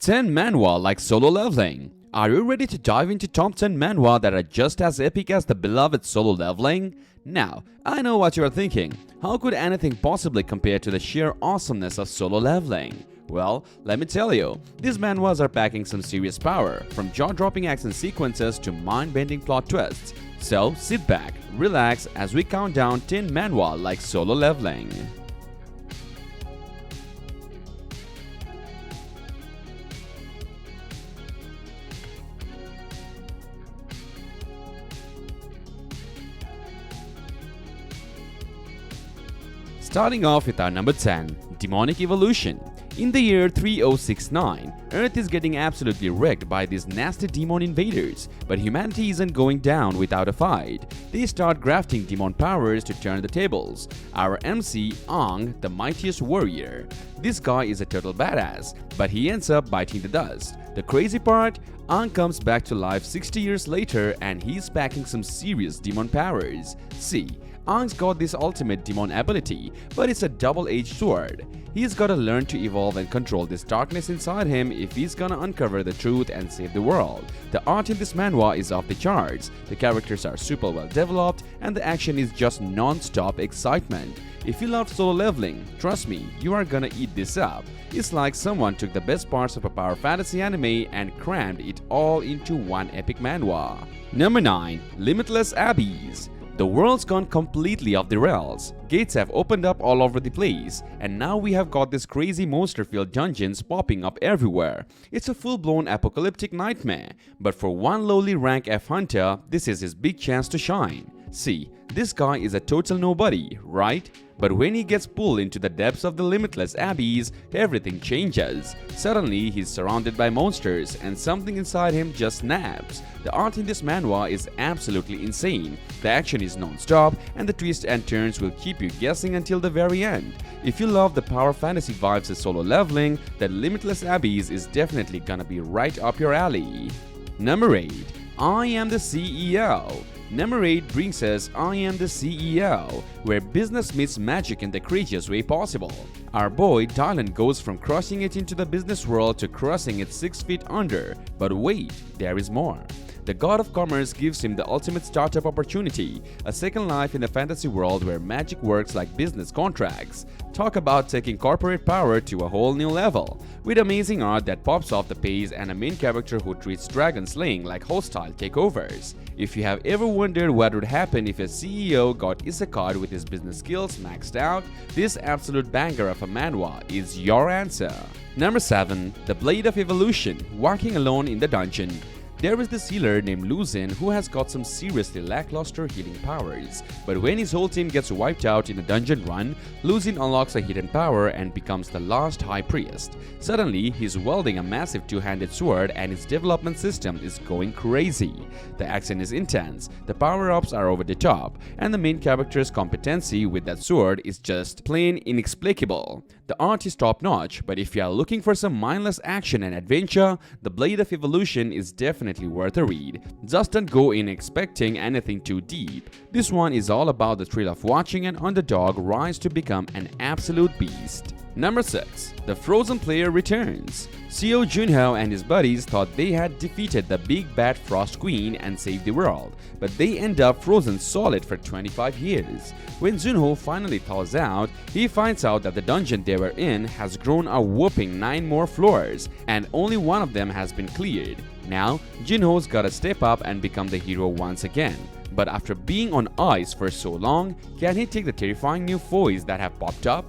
10 manhwa like solo leveling. Are you ready to dive into top 10 manhwa that are just as epic as the beloved solo leveling? Now, I know what you are thinking. How could anything possibly compare to the sheer awesomeness of solo leveling? Well, let me tell you, these manhwas are packing some serious power, from jaw-dropping action sequences to mind-bending plot twists. So sit back, relax as we count down 10 manhwa like solo leveling. Starting off with our number 10, Demonic Evolution. In the year 3069, Earth is getting absolutely wrecked by these nasty demon invaders, but humanity isn't going down without a fight. They start grafting demon powers to turn the tables. Our MC, Ang, the mightiest warrior. This guy is a total badass, but he ends up biting the dust. The crazy part? Ang comes back to life 60 years later and he's packing some serious demon powers. See, Ang's got this ultimate demon ability, but it's a double-edged sword. He's gotta learn to evolve and control this darkness inside him if he's gonna uncover the truth and save the world. The art in this manhwa is off the charts, the characters are super well developed, and the action is just non-stop excitement. If you love solo leveling, trust me, you are gonna eat this up. It's like someone took the best parts of a power fantasy anime and crammed it all into one epic manhwa. Number 9. Limitless Abies. The world's gone completely off the rails. Gates have opened up all over the place, and now we have got this crazy monster-filled dungeons popping up everywhere. It's a full-blown apocalyptic nightmare, but for one lowly rank F hunter, this is his big chance to shine. See, this guy is a total nobody, right? But when he gets pulled into the depths of the Limitless Abies, everything changes. Suddenly, he's surrounded by monsters and something inside him just snaps. The art in this manhwa is absolutely insane. The action is non-stop and the twists and turns will keep you guessing until the very end. If you love the power fantasy vibes of solo leveling, then Limitless Abies is definitely gonna be right up your alley. Number 8. I Am the CEO. Number 8 brings us I Am the CEO, where business meets magic in the craziest way possible. Our boy Dylan goes from crushing it into the business world to crushing it 6 feet under. But wait, there is more. The god of commerce gives him the ultimate startup opportunity, a second life in a fantasy world where magic works like business contracts. Talk about taking corporate power to a whole new level, with amazing art that pops off the page and a main character who treats dragon slaying like hostile takeovers. If you have ever wondered what would happen if a CEO got isekai'd with his business skills maxed out, this absolute banger of a manhwa is your answer. Number 7. The Blade of Evolution, walking alone in the dungeon. There is this healer named Luzin who has got some seriously lackluster healing powers, but when his whole team gets wiped out in a dungeon run, Luzin unlocks a hidden power and becomes the last high priest. Suddenly, he's wielding a massive two-handed sword and his development system is going crazy. The action is intense, the power-ups are over the top, and the main character's competency with that sword is just plain inexplicable. The art is top-notch, but if you are looking for some mindless action and adventure, The Blade of Evolution is definitely worth a read. Just don't go in expecting anything too deep. This one is all about the thrill of watching an underdog rise to become an absolute beast. Number 6. The Frozen Player returns. Seo Junho and his buddies thought they had defeated the big bad Frost Queen and saved the world, but they end up frozen solid for 25 years. When Junho finally thaws out, he finds out that the dungeon they were in has grown a whopping 9 more floors, and only one of them has been cleared. Now, Junho's gotta step up and become the hero once again. But after being on ice for so long, can he take the terrifying new foes that have popped up?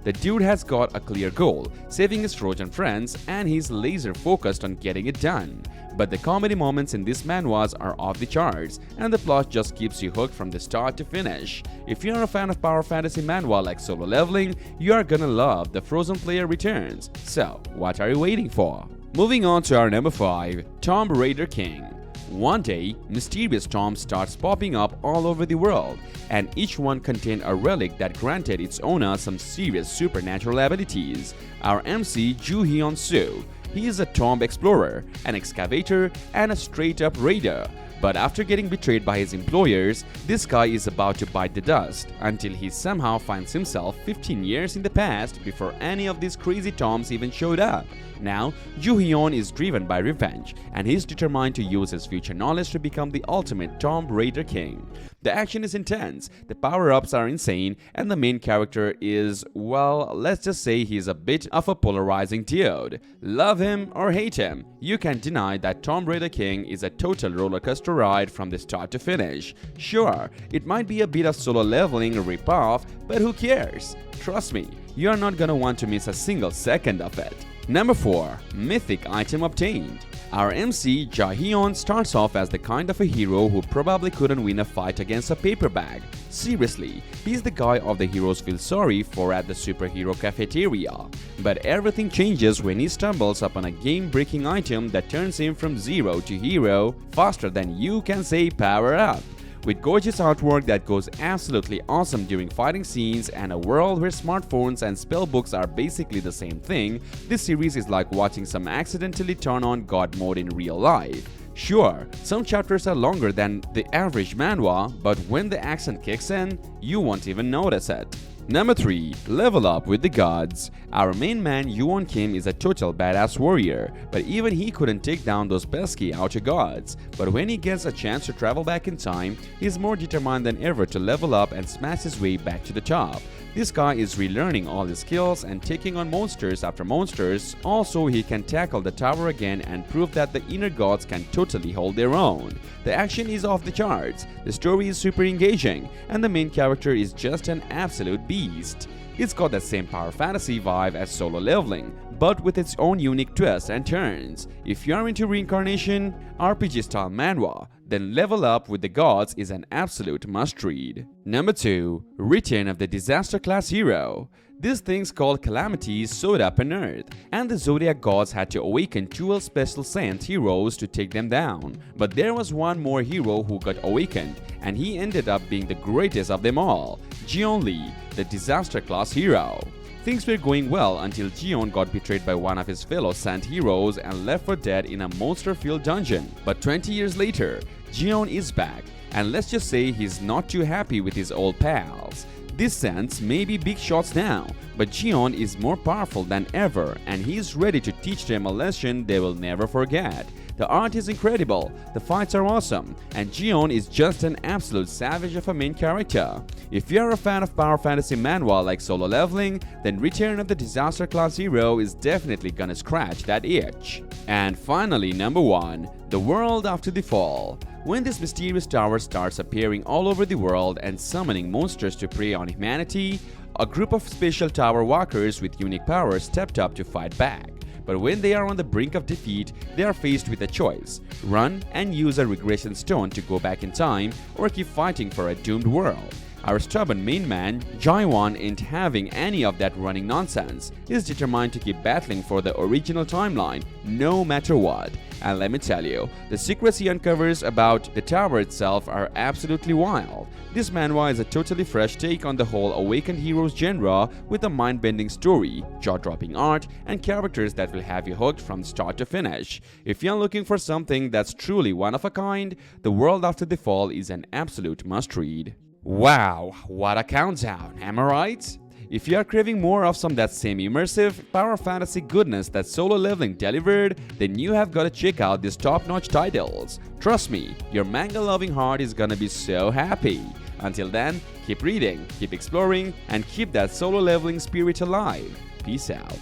The dude has got a clear goal, saving his Trojan friends, and he's laser focused on getting it done. But the comedy moments in these manhwas are off the charts, and the plot just keeps you hooked from the start to finish. If you're a fan of power fantasy manhwa like solo leveling, you are gonna love The Frozen Player Returns. So, what are you waiting for? Moving on to our number 5, Tomb Raider King. One day, mysterious tombs starts popping up all over the world, and each one contained a relic that granted its owner some serious supernatural abilities. Our MC, Joo Hyun Soo. He is a tomb explorer, an excavator, and a straight-up raider. But after getting betrayed by his employers, this guy is about to bite the dust until he somehow finds himself 15 years in the past before any of these crazy toms even showed up. Now, Joo-hyun is driven by revenge and he's determined to use his future knowledge to become the ultimate Tomb Raider king. The action is intense, the power-ups are insane, and the main character is, well, let's just say he's a bit of a polarizing dude. Love him or hate him, you can't deny that Tomb Raider King is a total rollercoaster ride from the start to finish. Sure, it might be a bit of solo leveling rip-off, but who cares? Trust me, you're not gonna want to miss a single second of it. Number 4. Mythic item obtained. Our MC, Jae-hyun, starts off as the kind of a hero who probably couldn't win a fight against a paper bag. Seriously, he's the guy all the heroes feel sorry for at the superhero cafeteria. But everything changes when he stumbles upon a game-breaking item that turns him from zero to hero faster than you can say power up. With gorgeous artwork that goes absolutely awesome during fighting scenes and a world where smartphones and spellbooks are basically the same thing, this series is like watching some accidentally turn on God mode in real life. Sure, some chapters are longer than the average manhwa, but when the action kicks in, you won't even notice it. Number 3. Level up with the gods. Our main man Yoon Kim is a total badass warrior, but even he couldn't take down those pesky outer gods. But when he gets a chance to travel back in time, he's more determined than ever to level up and smash his way back to the top. This guy is relearning all his skills and taking on monsters after monsters. Also, he can tackle the tower again and prove that the inner gods can totally hold their own. The action is off the charts, the story is super engaging, and the main character is just an absolute beast. It's got that same power fantasy vibe as solo leveling, but with its own unique twists and turns. If you're into reincarnation, RPG-style manhwa, then Level Up with the Gods is an absolute must-read. Number 2. Return of the Disaster Class Hero. These things called calamities showed up on Earth, and the Zodiac gods had to awaken 12 special sent heroes to take them down. But there was one more hero who got awakened, and he ended up being the greatest of them all, Jeon Lee, the Disaster Class Hero. Things were going well until Jeon got betrayed by one of his fellow Sand heroes and left for dead in a monster-filled dungeon. But 20 years later, Jeon is back, and let's just say he's not too happy with his old pals. These Sands may be big shots now, but Jeon is more powerful than ever and he's ready to teach them a lesson they will never forget. The art is incredible, the fights are awesome, and Jeon is just an absolute savage of a main character. If you're a fan of power fantasy manhwa like solo leveling, then Return of the Disaster Class Hero is definitely gonna scratch that itch. And finally, number 1. The World After the Fall. When this mysterious tower starts appearing all over the world and summoning monsters to prey on humanity, a group of special tower walkers with unique powers stepped up to fight back. But when they are on the brink of defeat, they are faced with a choice: run and use a regression stone to go back in time, or keep fighting for a doomed world. Our stubborn main man, Jae-won, ain't having any of that running nonsense. He's determined to keep battling for the original timeline, no matter what. And let me tell you, the secrets he uncovers about the tower itself are absolutely wild. This manhwa is a totally fresh take on the whole Awakened Heroes genre, with a mind-bending story, jaw-dropping art, and characters that will have you hooked from start to finish. If you're looking for something that's truly one of a kind, The World After the Fall is an absolute must-read. Wow, what a countdown, am I right? If you are craving more of some that same immersive, power fantasy goodness that solo leveling delivered, then you have got to check out these top-notch titles. Trust me, your manga-loving heart is gonna be so happy. Until then, keep reading, keep exploring, and keep that solo leveling spirit alive. Peace out.